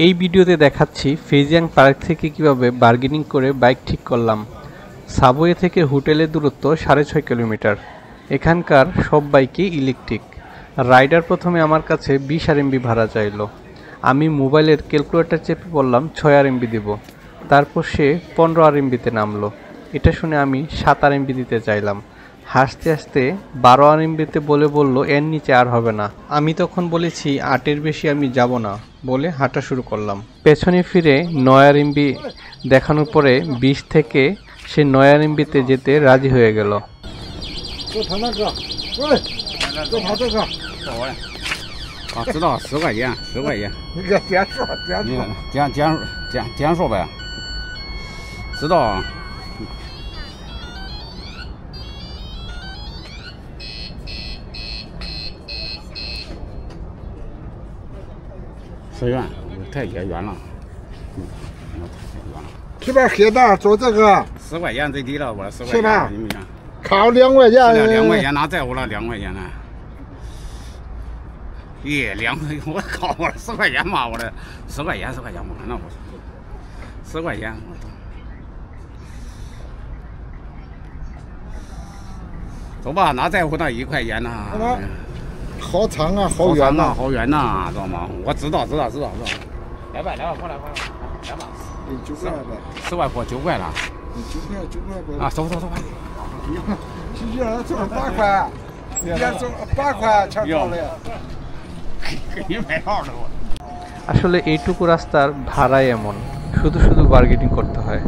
এই ভিডিওতে দেখাচ্ছি ফেজিয়াং পার্ক থেকে কিভাবে বার্গেনিং করে বাইক ঠিক করলাম। সাবওয়ে থেকে হোটেলের দূরত্ব 6.5 কিলোমিটার। এখানকার সব বাইকই ইলেকট্রিক। রাইডার প্রথমে আমার কাছে 20 আরএমবি ভাড়া চাইলো। আমি মোবাইলের ক্যালকুলেটর চেপে বললাম 6 আরএমবি দিব। তারপর সে 15 আরএমবিতে নামলো। এটা শুনে আমি 7 আরএমবি দিতে চাইলাম। হাসতে হাসতে 12 আরএমবিতে বলল এর নিচে আর হবে না। আমি তখন বলেছি 8-এর বেশি আমি যাব না বলে হাঁটা শুরু করলাম। পেছনে ফিরে 9 আরএমবি দেখানোর পরে 20 থেকে সে 9 আরএমবিতে যেতে রাজি হয়ে গেল।知道10块钱，10块钱。你给减说，减说呗。知道。寺院太远了，太远了。这边黑蛋走这个10块钱最低了，我10块是吧钱，你们看。考2块钱， 2块钱哪在乎了2块钱呢？耶，2块，我靠，我10块钱嘛，我这10块钱，10块钱嘛，那不是10块钱。走吧，哪在乎那1块钱呢？好长啊，好远呐，好远呐，知道吗？我知道。来吧，过来，来吧。9块呗，10块破9块了。9块不？啊，走吧。去这做8块，别做8块全到了。给你买号了我。আসলে এইটুকু রাস্তার ভাড়াই এমন, শুধু বার্গেনিং করতে হয়।